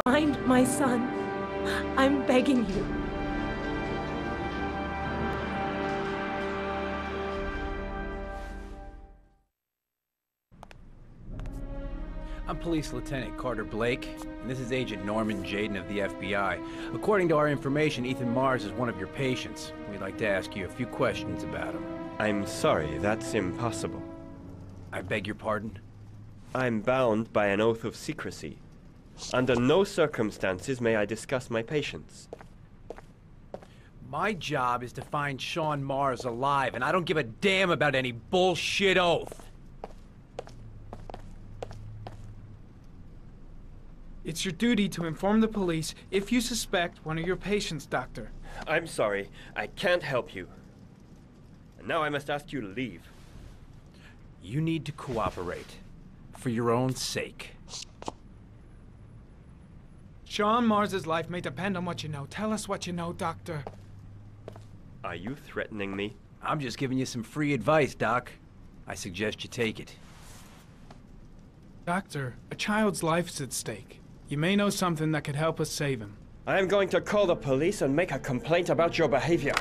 Find my son. I'm begging you. I'm Police Lieutenant Carter Blake, and this is Agent Norman Jaden of the FBI. According to our information, Ethan Mars is one of your patients. We'd like to ask you a few questions about him. I'm sorry, that's impossible. I beg your pardon? I'm bound by an oath of secrecy. Under no circumstances may I discuss my patients. My job is to find Sean Mars alive, and I don't give a damn about any bullshit oath. It's your duty to inform the police if you suspect one of your patients, Doctor. I'm sorry, I can't help you. And now I must ask you to leave. You need to cooperate, for your own sake. Sean Mars's life may depend on what you know. Tell us what you know, Doctor. Are you threatening me? I'm just giving you some free advice, Doc. I suggest you take it. Doctor, a child's life's at stake. You may know something that could help us save him. I am going to call the police and make a complaint about your behavior.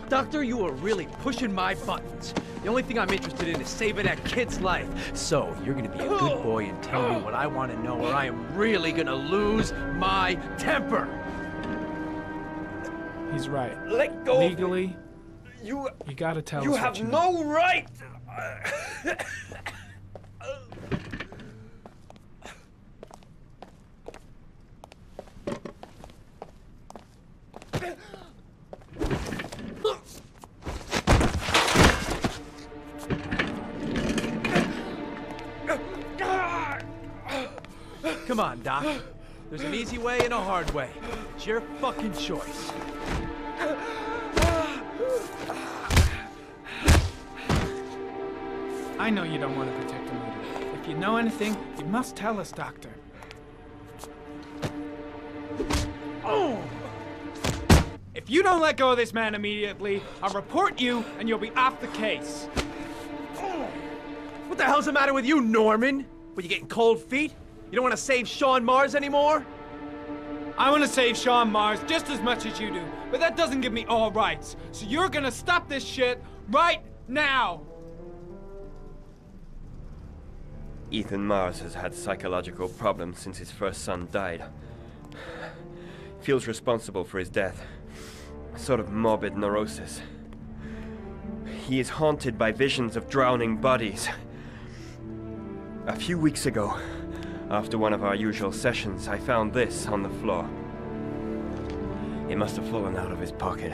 Doctor, you are really pushing my buttons. The only thing I'm interested in is saving that kid's life. So, you're gonna be a good boy and tell me what I want to know, or I am really gonna lose my temper. He's right. Let go. Legally, You gotta tell us You what have you know. no right! Come on, Doc. There's an easy way and a hard way. It's your fucking choice. I know you don't want to protect him either. If you know anything, you must tell us, Doctor. If you don't let go of this man immediately, I'll report you and you'll be off the case. What the hell's the matter with you, Norman? What, you getting cold feet? You don't want to save Sean Mars anymore? I want to save Sean Mars just as much as you do, but that doesn't give me all rights. So you're gonna stop this shit right now! Ethan Mars has had psychological problems since his first son died. Feels responsible for his death. A sort of morbid neurosis. He is haunted by visions of drowning bodies. A few weeks ago, after one of our usual sessions, I found this on the floor. It must have fallen out of his pocket.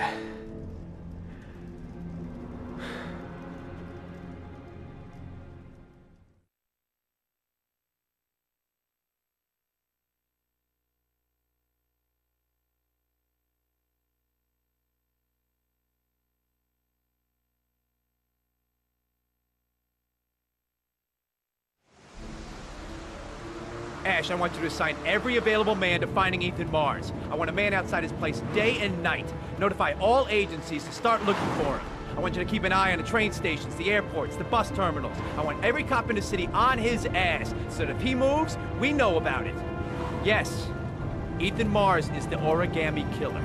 Ash, I want you to assign every available man to finding Ethan Mars. I want a man outside his place day and night. Notify all agencies to start looking for him. I want you to keep an eye on the train stations, the airports, the bus terminals. I want every cop in the city on his ass, so that if he moves, we know about it. Yes, Ethan Mars is the origami killer.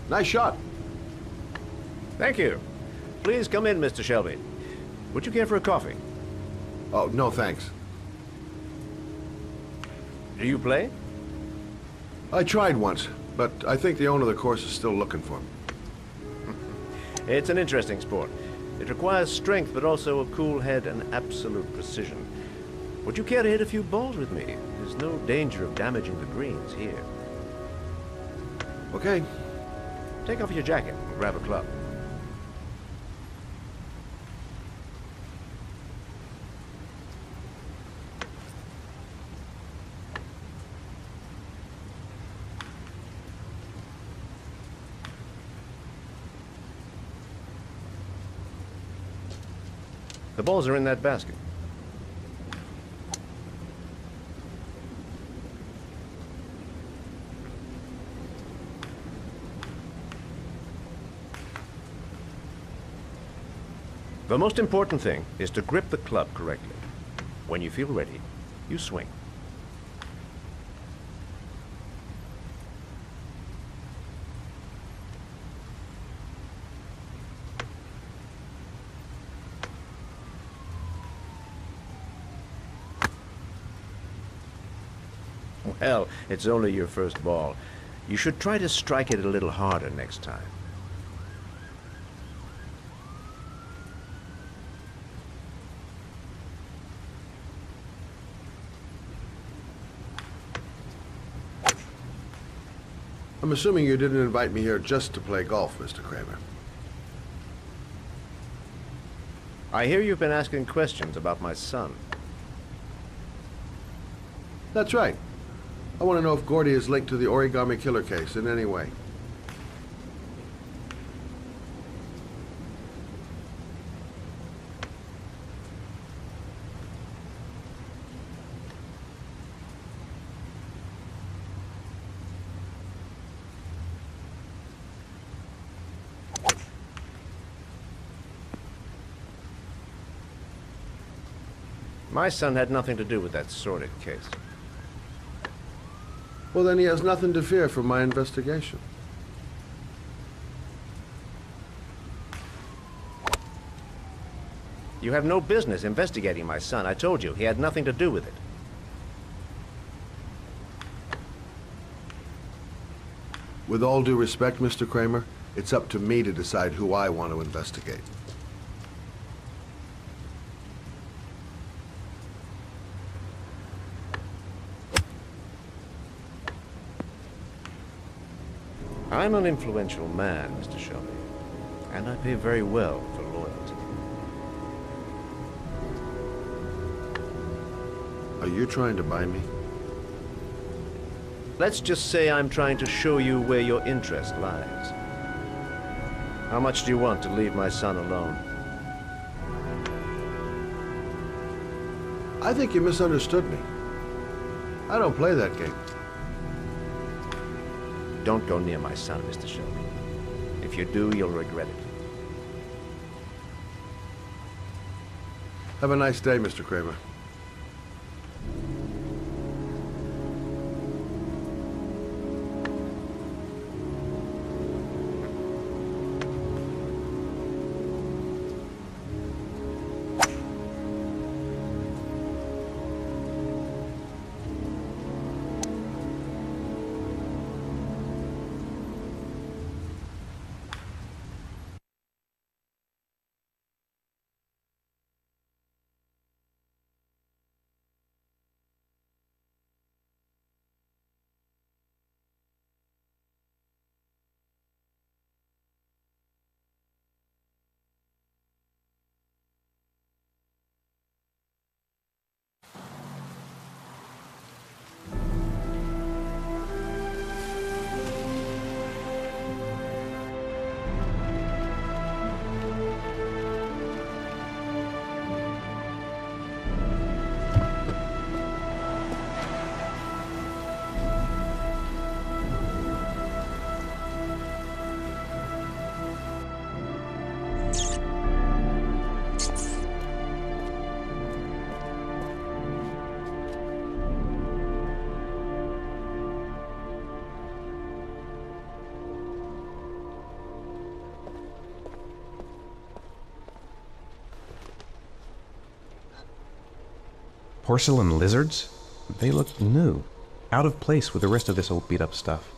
Nice shot. Thank you. Please come in, Mr. Shelby. Would you care for a coffee? Oh, no thanks. Do you play? I tried once, but I think the owner of the course is still looking for me. It's an interesting sport. It requires strength, but also a cool head and absolute precision. Would you care to hit a few balls with me? There's no danger of damaging the greens here. Okay. Take off your jacket and grab a club. The balls are in that basket. The most important thing is to grip the club correctly. When you feel ready, you swing. Well, it's only your first ball. You should try to strike it a little harder next time. I'm assuming you didn't invite me here just to play golf, Mr. Kramer. I hear you've been asking questions about my son. That's right. I want to know if Gordy is linked to the Origami Killer case in any way. My son had nothing to do with that sordid case. Well, then he has nothing to fear from my investigation. You have no business investigating my son. I told you, he had nothing to do with it. With all due respect, Mr. Kramer, it's up to me to decide who I want to investigate. I'm an influential man, Mr. Shelby, and I pay very well for loyalty. Are you trying to buy me? Let's just say I'm trying to show you where your interest lies. How much do you want to leave my son alone? I think you misunderstood me. I don't play that game. Don't go near my son, Mr. Shelby. If you do, you'll regret it. Have a nice day, Mr. Kramer. Porcelain lizards? They look new. Out of place with the rest of this old beat-up stuff.